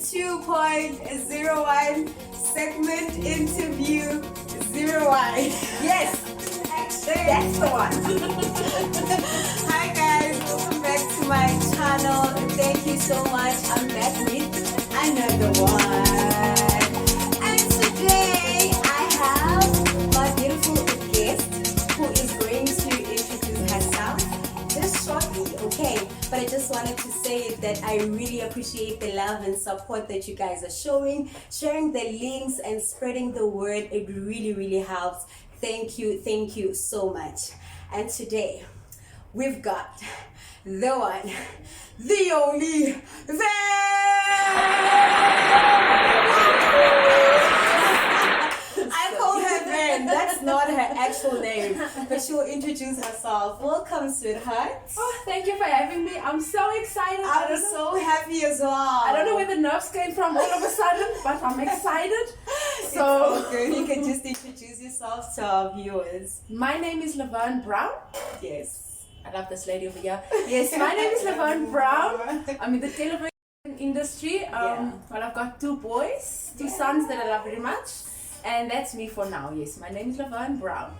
2.01 segment interview 01. Yes, actually, that's the one. Hi guys, welcome back to my channel. Thank you so much. I'm back with another one. And today I have my beautiful guest who is going to introduce herself just shortly, okay? But I just wanted to say that I really appreciate the love and support that you guys are showing, sharing the links and spreading the word. It really helps. Thank you so much. And today we've got the one, the only, I call her Van. That's not her actual name, but she will introduce herself. Welcome, sweetheart. Oh, thank you for having me. I'm so excited. I'm so happy as well. I don't know where the nerves came from all of a sudden, but I'm excited. So good. You can just introduce yourself to our viewers. My name is Larven Brown. Yes. I love this lady over here. Yes, my name is Larven Brown. I'm in the television industry. Well, I've got two boys, two sons that I love very much. And that's me for now. Yes, my name is Larven Brown.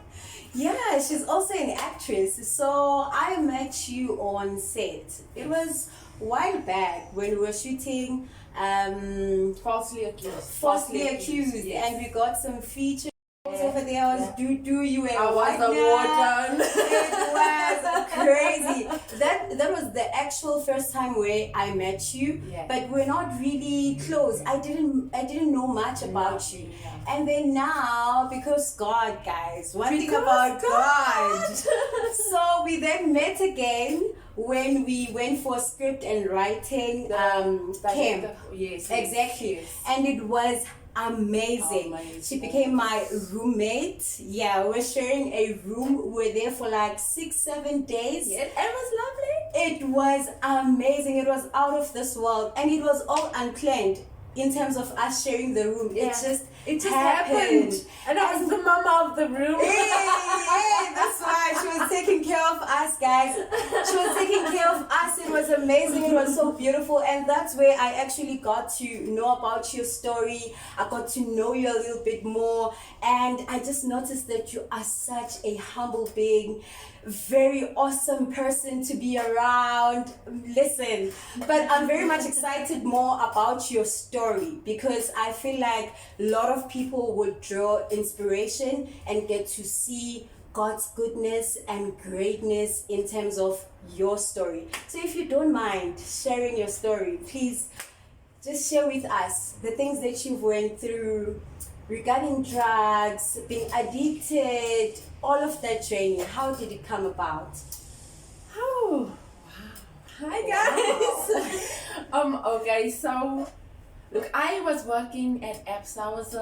Yeah, she's also an actress. So I met you on set. It was a while back when we were shooting Falsely Accused. Falsely Accused, yes. and we got some features over there. I was you were I was a warden. It was crazy. That was the actual first time where I met you, but we're not really close. I didn't know much about you. And then now, because God, guys, one thing about God. So we then met again when we went for script and writing camp. Yes, exactly. Yes. And it was amazing. She became my roommate. Yeah, we were sharing a room. We were there for like 6-7 days. Yes, it was lovely. It was amazing. It was out of this world, and it was all unplanned in terms of us sharing the room. It just happened. And I was the mama of the room. Yeah, that's why she was taking care of us, guys. She was taking care of us. It was amazing. It was so beautiful, and that's where I actually got to know about your story. I got to know you a little bit more, and I just noticed that you are such a humble being, very awesome person to be around. Listen, but I'm very much excited more about your story, because I feel like a lot of people would draw inspiration and get to see God's goodness and greatness in terms of your story. So if you don't mind sharing your story, please just share with us the things that you've went through regarding drugs, being addicted, all of that journey. How did it come about? Oh, wow. Hi guys. Okay, so look, I was working at Apps. I was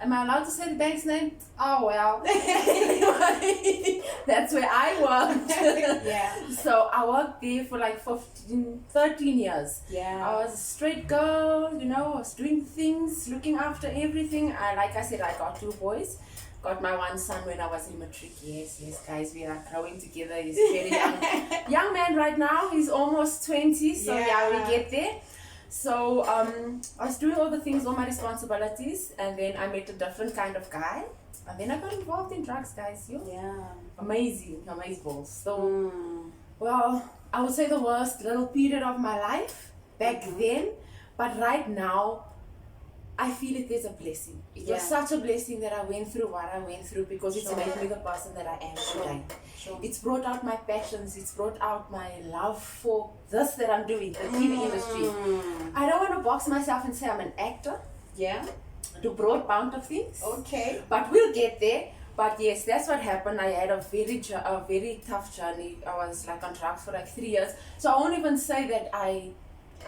am I allowed to say the bank's name? Oh well. Anyway, that's where I worked. Yeah. So I worked there for like 13 years. Yeah. I was a straight girl, I was doing things, looking after everything. Like I said, I got two boys. Got my one son when I was in matric. Yes, guys, we are growing together. He's very young man right now. He's almost 20, so yeah we get there. So I was doing all the things, all my responsibilities, and then I met a different kind of guy, and then I got involved in drugs, guys. Amazing balls. So, well, I would say the worst little period of my life back then, but right now, I feel it is a blessing. It was such a blessing that I went through what I went through, because it's made me the person that I am today. It's brought out my passions. It's brought out my love for this that I'm doing, the TV industry. I don't want to box myself and say I'm an actor. Yeah. Do broad bound of things. Okay. But we'll get there. But yes, that's what happened. I had a very tough journey. I was like on drugs for like 3 years. So I won't even say that I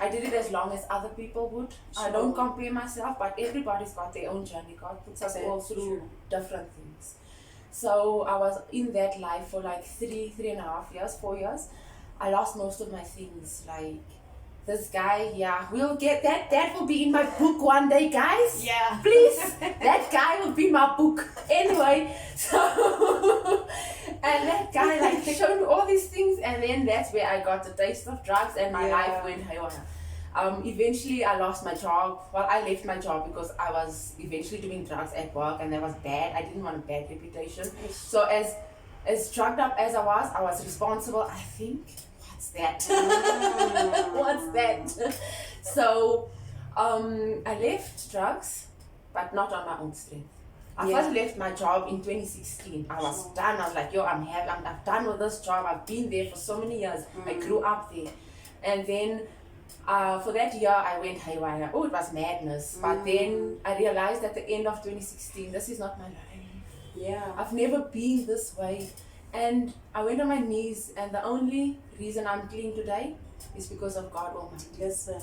did it as long as other people would. I don't compare myself, but everybody's got their own journey. God puts us all through different things. So I was in that life for like 3.5 years, 4 years. I lost most of my things, like this guy. We'll get that. That will be in my book one day, guys. Yeah. Please, that guy will be my book. Anyway, so and that guy like showed me all these things, and then that's where I got the taste of drugs, and my life went haywire. Eventually, I lost my job. Well, I left my job because I was eventually doing drugs at work, and that was bad. I didn't want a bad reputation. So as drugged up as I was responsible. I think, what's that? What's that? So I left drugs, but not on my own strength. I first left my job in 2016. I was done. I was like, yo, I'm done with this job. I've been there for so many years. I grew up there. And then for that year, I went haywire. Oh, it was madness. But then I realized at the end of 2016, this is not my life. Yeah. I've never been this way. And I went on my knees, and the only reason I'm clean today is because of God Almighty. Listen.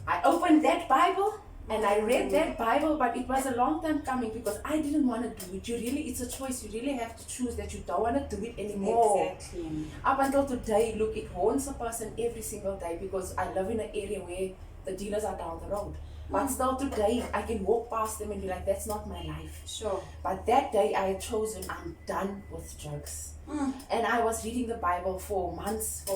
I opened that Bible and I read that Bible, but it was a long time coming because I didn't want to do it. It's a choice. You really have to choose that you don't want to do it anymore. Exactly. Up until today, look, it haunts a person every single day because I live in an area where the dealers are down the road. But still today, I can walk past them and be like, that's not my life. Sure. But that day, I had chosen, I'm done with drugs. And I was reading the Bible for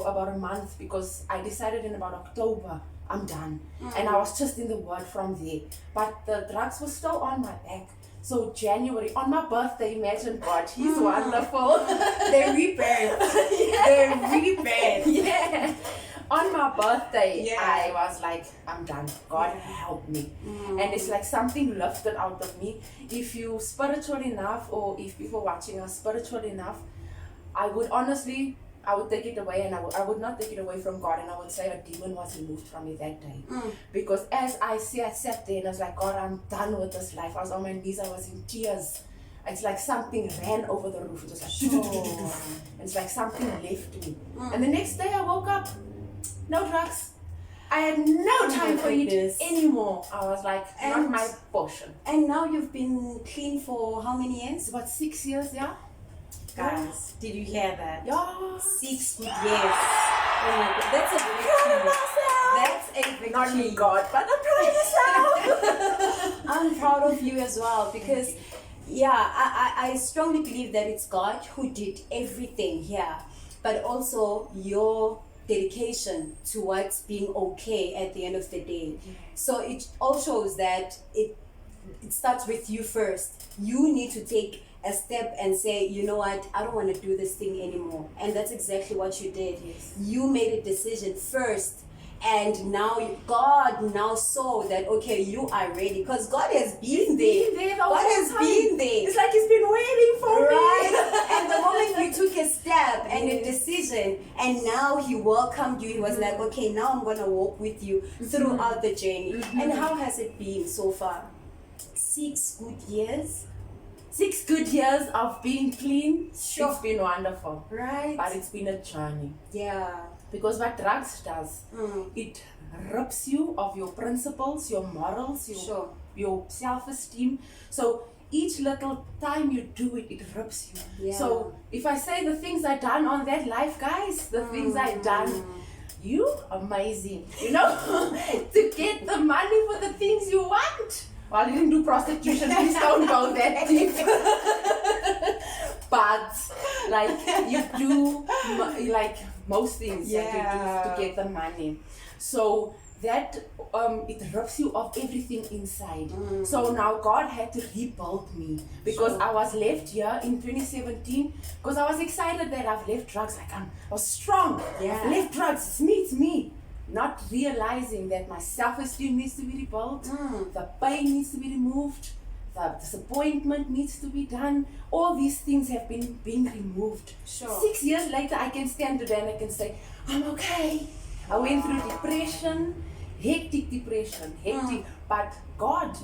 about a month, because I decided in about October, I'm done. And I was just in the Word from there. But the drugs were still on my back. So January, on my birthday, imagine God, He's wonderful. They're rebirth. They're rebirth. Yeah. On my birthday, I was like, I'm done. God help me. And it's like something lifted out of me. If you spiritual enough, or if people watching are spiritual enough, I would take it away, and I would not take it away from God, and I would say a demon was removed from me that day. Because as I sat there and I was like, God, I'm done with this life. I was on my knees, I was in tears. It's like something ran over the roof. It was like, and it's like something left me. And the next day I woke up, no drugs. I had no time for it anymore. I was like, not my portion. And now you've been clean for how many years? About 6 years, yeah. Guys, did you hear that? Yeah. 6 good years. Oh my God, that's a victory. That's a victory. Not me, God, but I'm proud of myself. I'm proud of you as well, because I strongly believe that it's God who did everything here, but also your dedication towards being okay at the end of the day. So it all shows that it starts with you first. You need to take a step and say, you know what, I don't want to do this thing anymore. And that's exactly what you did. You made a decision first, and now God now saw that, okay, you are ready, because God has been there. God has been there. It's like He's been waiting for me. And the moment you took a step and a decision, and now He welcomed you, He was like, okay, now I'm going to walk with you throughout the journey. And how has it been so far? 6 good years? 6 good years of being clean. Sure. It's been wonderful. Right. But it's been a journey. Yeah. Because what drugs does, it rips you of your principles, your morals, your self-esteem. So each little time you do it, it rips you. Yeah. So if I say the things I done on that life, guys, the things I done, you amazing, you know, to get the money for the things you want. Well, you didn't do prostitution, please don't go that deep. But, like, you do, like, most things that you do to get the money. So, that, it rips you of everything inside. So, now God had to rebuild me. Because I was left here in 2017, because I was excited that I've left drugs. Like, I was strong. I've left drugs, it's me. Not realizing that my self-esteem needs to be rebuilt, the pain needs to be removed, the disappointment needs to be done. All these things have been removed. 6 years later, I can stand today and I can say, I'm okay. I went through depression, hectic depression, but God,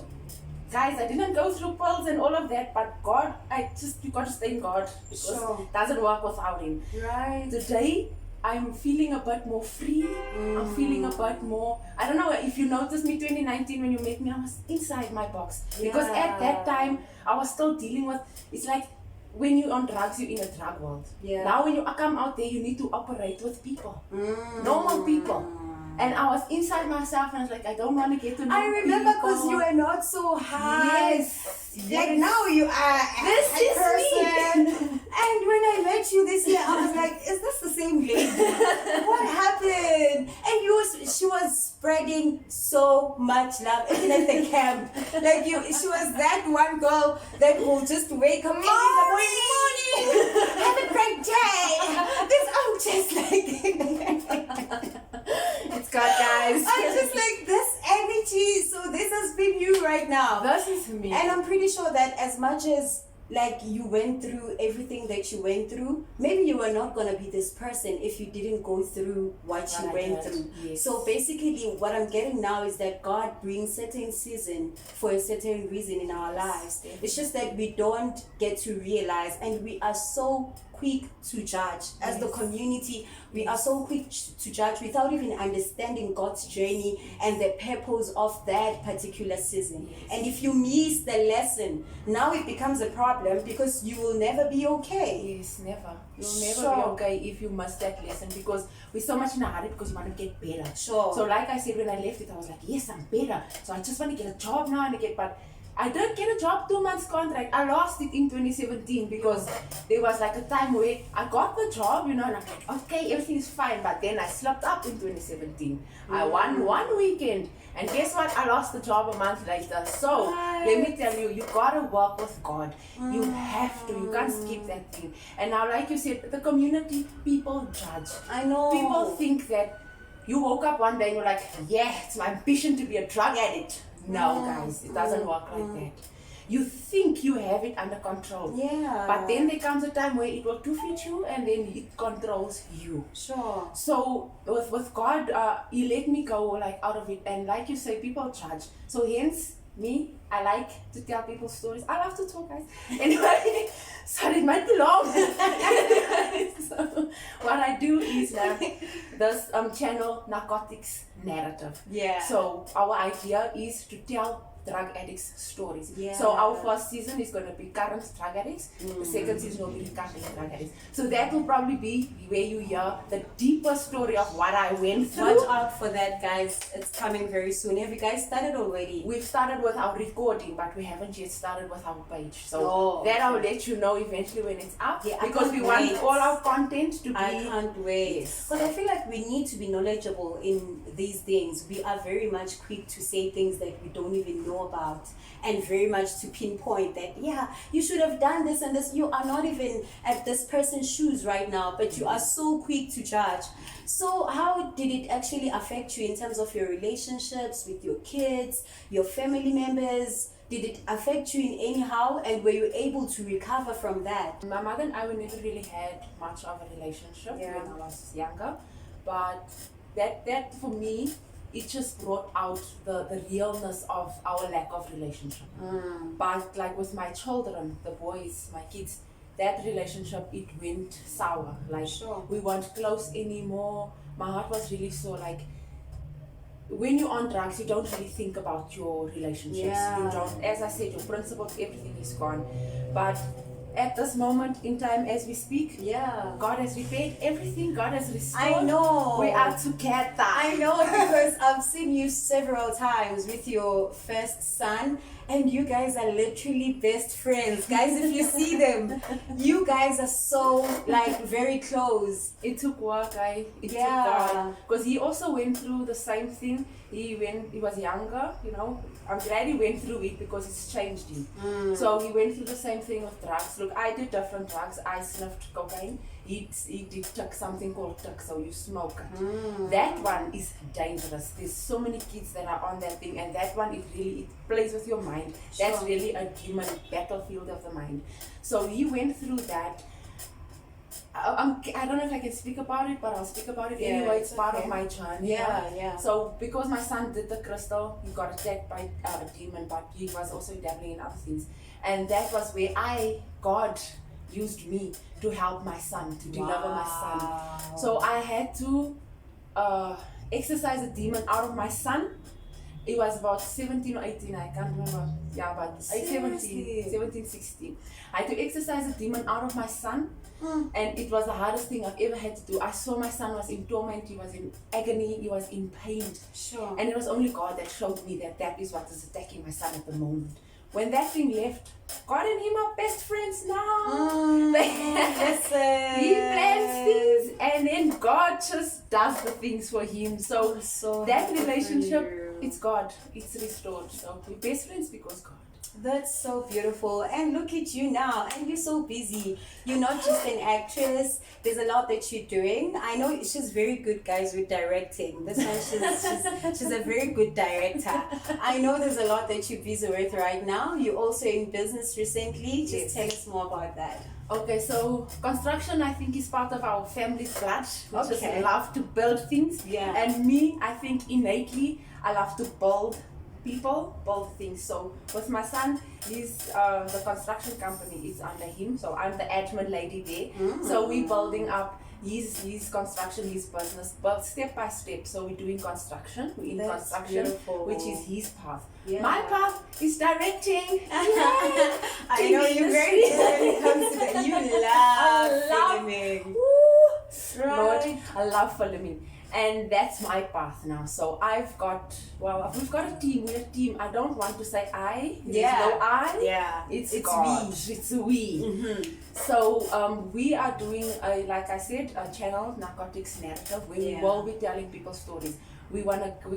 guys, I didn't go through pills and all of that, but God, you got to stay in God, because it doesn't work without Him. Right. Today, I'm feeling a bit more free. I'm feeling a bit more, I don't know if you noticed me 2019 when you met me, I was inside my box. Because at that time, I was still dealing with, it's like when you're on drugs, you're in a drug world. Now when you come out there, you need to operate with people. Normal people. And I was inside myself and I was like, I don't want to get to know I remember because people. you were not so high. Yes. Like now you are This a is person. And when I met you this year, I was like, is this the same lady? What happened? And she was spreading so much love, even at the camp. Like she was that one girl that will just wake up every morning. Have a great day. This I'm just like It's God, guys. I'm just like this energy. So this has been you right now. This is me. And I'm pretty sure that as much as like you went through everything that you went through, maybe you were not going to be this person if you didn't go through what you went through. Yes. So basically what I'm getting now is that God brings certain season for a certain reason in our lives. It's just that we don't get to realize, and we are so quick to judge as the community. We are so quick to judge without even understanding God's journey and the purpose of that particular season. And if you miss the lesson, now it becomes a problem because you will never be okay. Yes, never. You'll never be okay if you miss that lesson, because we're so much in a hurry because we want to get better. Sure. So like I said, when I left it, I was like, yes, I'm better. So I just want to get a job now and again, but I didn't get a job, 2 months contract. I lost it in 2017 because there was like a time where I got the job, and I'm like, okay, everything is fine. But then I slipped up in 2017. I won one weekend, and guess what? I lost the job a month later. So let me tell you, you gotta work with God. You have to. You can't skip that thing. And now, like you said, the community, people judge. I know. People think that you woke up one day and you're like, yeah, it's my ambition to be a drug addict. No, guys, it doesn't work like that. You think you have it under control. Yeah. But then there comes a time where it will defeat you and then it controls you. Sure. So with God, He let me go like out of it. And like you say, people judge. So hence, me, I like to tell people stories. I love to talk, guys. Anyway, sorry, it might be long. So what I do is this channel Narcotics Narrative. Yeah. So our idea is to tell drug addicts stories. Yeah. So our first season is going to be current drug addicts. The second season will be recovering drug addicts. So that will probably be where you hear the deeper story of what I went through. Watch out for that, guys. It's coming very soon. Have you guys started already? We've started with our recording, but we haven't yet started with our page. So I'll let you know eventually when it's up. Yeah, because we want all our content to be. I can't wait. Because I feel like we need to be knowledgeable in these things. We are very much quick to say things that we don't even know about, and very much to pinpoint that, yeah, you should have done this and this. You are not even at this person's shoes right now, but you are so quick to judge. So how did it actually affect you in terms of your relationships with your kids, your family members? Did it affect you in any how, and were you able to recover from that? My mother and I never really had much of a relationship when I was younger, but that for me, it just brought out the realness of our lack of relationship. But like with my children, the boys, my kids, that relationship, it went sour. Like we weren't close anymore. My heart was really sore. Like when you're on drugs, you don't really think about your relationships. You don't, as I said, your principles, everything is gone. But at this moment in time, as we speak, God has repaired everything. God has restored. I know. We are together. I know, because I've seen you several times with your first son, and you guys are literally best friends. Guys, if you see them, you guys are so like very close. It took work, it took God. Because he also went through the same thing. When he was younger, I'm glad he went through it because it's changed him. So he went through the same thing with drugs. Look, I did different drugs. I sniffed cocaine. He took something called tuck, so you smoke it. That one is dangerous. There's so many kids that are on that thing, and that one, it plays with your mind. That's really a demon battlefield of the mind. So he went through that. I don't know if I can speak about it, but I'll speak about it anyway. It's part of my journey. So because my son did the crystal, he got attacked by a demon, but he was also dabbling in other things. And that was where God used me to help my son, to deliver my son. So I had to exorcise a demon out of my son. It was about 17 or 18, I can't remember. Yeah, but 17, 16. I had to exorcise a demon out of my son. And it was the hardest thing I've ever had to do. I saw my son was in torment, he was in agony, he was in pain. And it was only God that showed me that is what is attacking my son at the moment. when that thing left, God and him are best friends now. Listen. He plans things and then God just does the things for him. So that happy for relationship, you. it's God. It's restored. So we're best friends because God. That's so beautiful. And look at you now. And you're so busy. You're not just an actress. There's a lot that you're doing. I know she's very good, guys, with directing. This one, she's a very good director. I know there's a lot that you're busy with right now. You're also in business recently. Just tell us more about that. Okay, so construction, I think, is part of our family's blood. We just Okay. love to build things. Yeah. And me, I think innately, I love to build people, build things. So with my son, he's the construction company is under him. So I'm the admin lady there. So we're building up his construction, his business, but step by step. So we're doing construction. We're in That's construction, beautiful. which is his path. Yeah. My path is directing. I know you're very good when it comes to that. You love filming. Lord, Right. I love filming. And that's my path now. So we've got a team. We're a team. I don't want to say I. There's no I. Yeah. It's It's God. we. It's we. So we are doing, like I said, a channel, Narcotics Narrative, where we will be telling people stories. We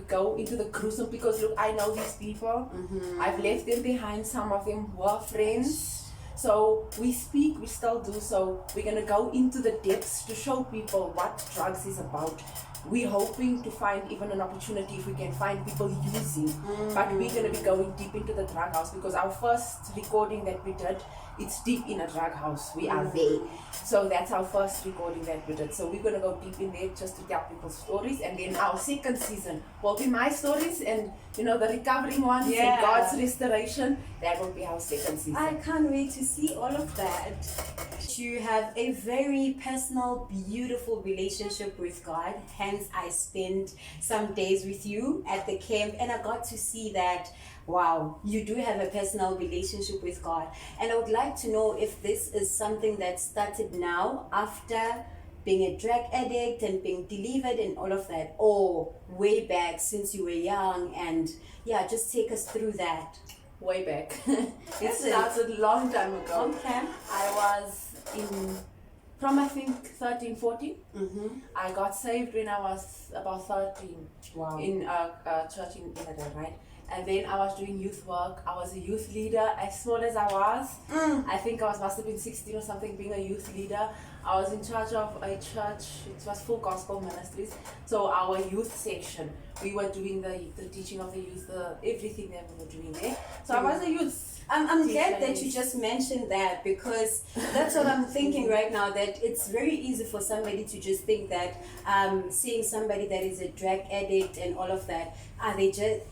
go into the gruesome because look, I know these people. I've left them behind. Some of them were friends. So we speak, we still do. So we're gonna go into the depths to show people what drugs is about. We're hoping to find even an opportunity if we can find people using. But we're gonna be going deep into the drug house because our first recording that we did, it's deep in a drug house. We are there. So that's our first recording that we did. So we're gonna go deep in there just to tell people stories. And then our second season will be my stories and the recovering ones and God's restoration. That will be our second season. I can't wait to see all of that. You have a very personal, beautiful relationship with God. Hence, I spent some days with you at the camp and I got to see that, wow, you do have a personal relationship with God. And I would like to know if this is something that started now after being a drug addict and being delivered and all of that, or way back since you were young. And just take us through that. Way back. It started a long time ago. Okay. I was from I think 13, 14. I got saved when I was about 13. Wow. In a church in Illinois, right? And then I was doing youth work. I was a youth leader, as small as I was. I think must have been 16 or something, being a youth leader. I was in charge of a church. It was full gospel ministries. So our youth section, we were doing the teaching of the youth, everything that we were doing there. So I was a youth. I'm glad that you just mentioned that because that's what I'm thinking right now, that it's very easy for somebody to just think that seeing somebody that is a drug addict and all of that,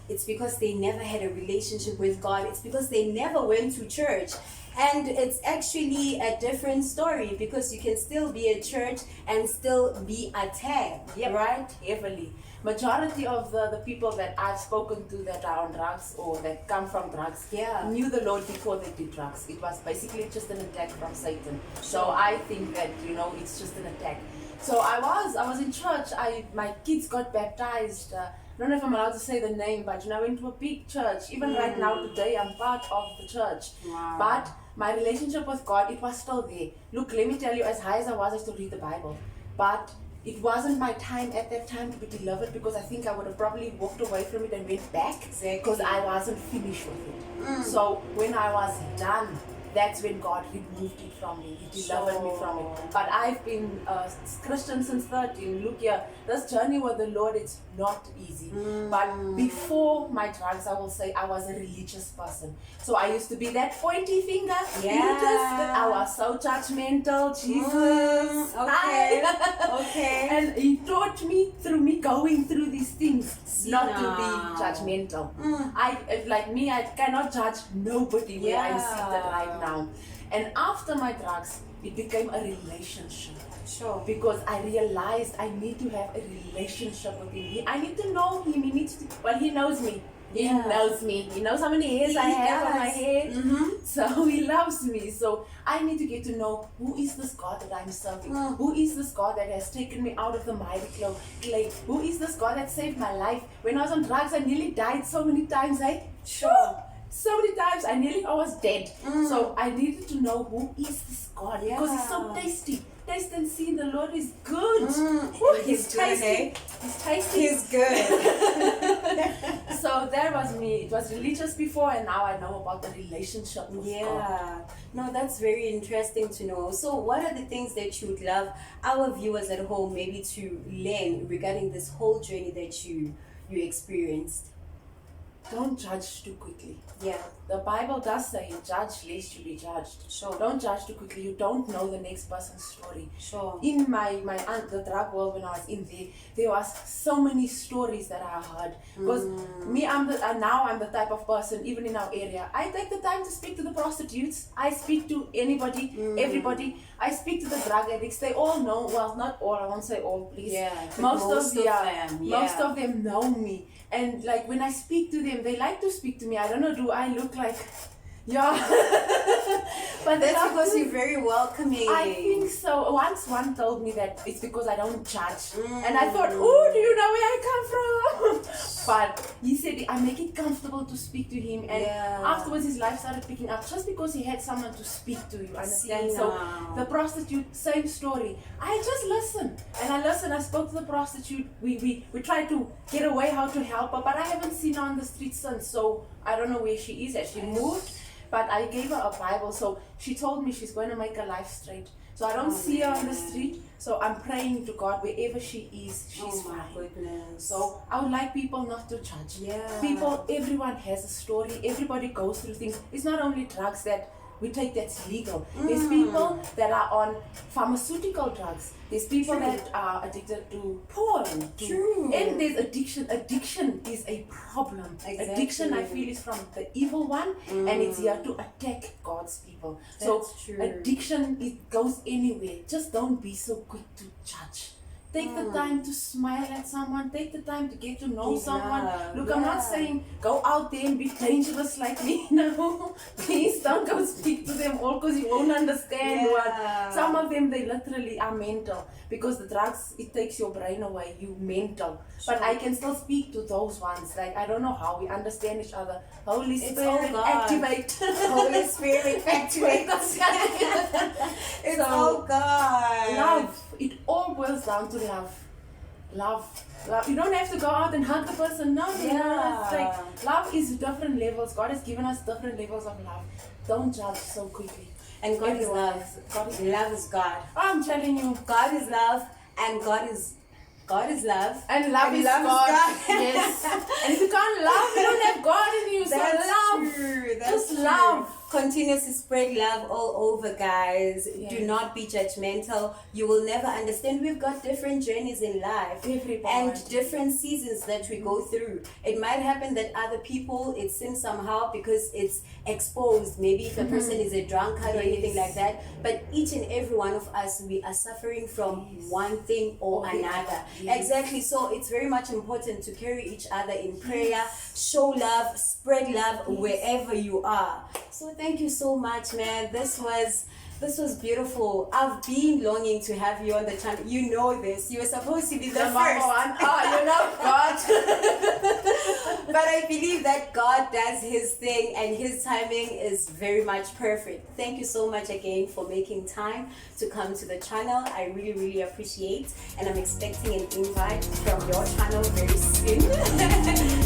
it's because they never had a relationship with God. It's because they never went to church. And it's actually a different story because you can still be at church and still be attacked, right? Heavily. Majority of the people that I've spoken to that are on drugs or that come from drugs knew the Lord before they did drugs. It was basically just an attack from Satan. So I think that, it's just an attack. So I was in church. My kids got baptized. I don't know if I'm allowed to say the name, but I went to a big church. Even right now today, I'm part of the church. Wow. But my relationship with God, it was still there. Look, let me tell you, as high as I was, I still read the Bible. But it wasn't my time at that time to be delivered because I think I would have probably walked away from it and went back because I wasn't finished with it. So when I was done, that's when God removed it from me. He delivered me from it. But I've been a Christian since 13. Look here, this journey with the Lord, it's not easy. But before my drugs, I will say I was a religious person. So I used to be that pointy finger. I was so judgmental. Jesus. Okay. And He taught me through me going through these things not to be judgmental. I cannot judge nobody where I'm seated right now. And after my drugs, it became a relationship. Sure. Because I realized I need to have a relationship with Him. I need to know Him. He needs to. He knows me. He knows me. He knows how many hairs I have on my head. So He loves me. So I need to get to know who is this God that I'm serving. Who is this God that has taken me out of the miry clay? Who is this God that saved my life? When I was on drugs, I nearly died so many times. Sure. so many times I was dead. So I needed to know who is this God, because he's so tasty. Taste and see, the Lord is good. Ooh, He's good, eh? He's tasty. He's good. So that was me. It was religious before, and now I know about the relationship with God. No, that's very interesting to know. So what are the things that you would love our viewers at home maybe to learn regarding this whole journey that you experienced? Don't judge too quickly. Yeah. The Bible does say, judge lest you be judged. Sure. Don't judge too quickly. You don't know the next person's story. Sure. In the drug world, when I was in there was so many stories that I heard. Because me, now I'm the type of person, even in our area, I take the time to speak to the prostitutes. I speak to anybody, everybody. I speak to the drug addicts. They all know, well, not all, I won't say all, please. Yeah. Most of them, yeah. most of them know me. And like when I speak to them, they like to speak to me. I don't know, do I look like, but that's because you're very welcoming. I think so. Once one told me that it's because I don't judge. And I thought, oh, do you know where I come from? But he said, I make it comfortable to speak to him. And afterwards his life started picking up just because he had someone to speak to, you understand? So the prostitute, same story. I just listened. And I spoke to the prostitute. We tried to get away how to help her, but I haven't seen her on the street since. So I don't know where she is. Has she moved? But I gave her a Bible, so she told me she's going to make her life straight. So I don't see her on the street, so I'm praying to God wherever she is, she's fine. Goodness. So I would like people not to judge. Everyone has a story, everybody goes through things. It's not only drugs that we take that's legal. There's people that are on pharmaceutical drugs. There's people that are addicted to porn. And there's addiction. Addiction is a problem. Exactly. Addiction, I feel, is from the evil one, and it's here to attack God's people. Addiction, it goes anywhere. Just don't be so quick to judge. Take the time to smile at someone. Take the time to get to know someone. Look, I'm not saying go out there and be dangerous like me. No, please don't go speak to them all, because you won't understand what. Some of them, they literally are mental, because the drugs, it takes your brain away. You mental. But I can still speak to those ones. Like, I don't know how we understand each other. Holy Spirit, activate. Holy Spirit, activate. It's all God. Love. It all boils down to love. Love. You don't have to go out and hug the person. No, it's like, love is different levels. God has given us different levels of love. Don't judge so quickly. And God is love. Love is God. I'm telling you. God is love, and God is love. And love is God. Yes. And if you can't love, you don't have God in you. That's so love. True. That's Just true. love. Continue to spread love all over, guys. Do not be judgmental. You will never understand. We've got different journeys in life and different seasons that we go through. It might happen that other people, it seems somehow because it's exposed. Maybe if a person is a drunkard or anything like that. But each and every one of us, we are suffering from one thing or another. Exactly. So it's very much important to carry each other in prayer, show love, spread love wherever you are. So thank you so much, man. This was beautiful. I've been longing to have you on the channel. You know this. You were supposed to be the first. One. Oh, you know God. But I believe that God does his thing and his timing is very much perfect. Thank you so much again for making time to come to the channel. I really, really appreciate, and I'm expecting an invite from your channel very soon.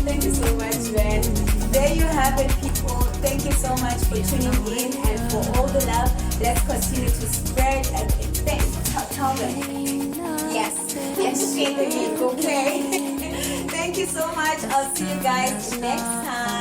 Thank you so much, man. There you have it, people. Thank you so much for tuning in and for all the love. Let's continue to spread and tell them. Yes, share the link, okay? Thank you so much. I'll see you guys next time.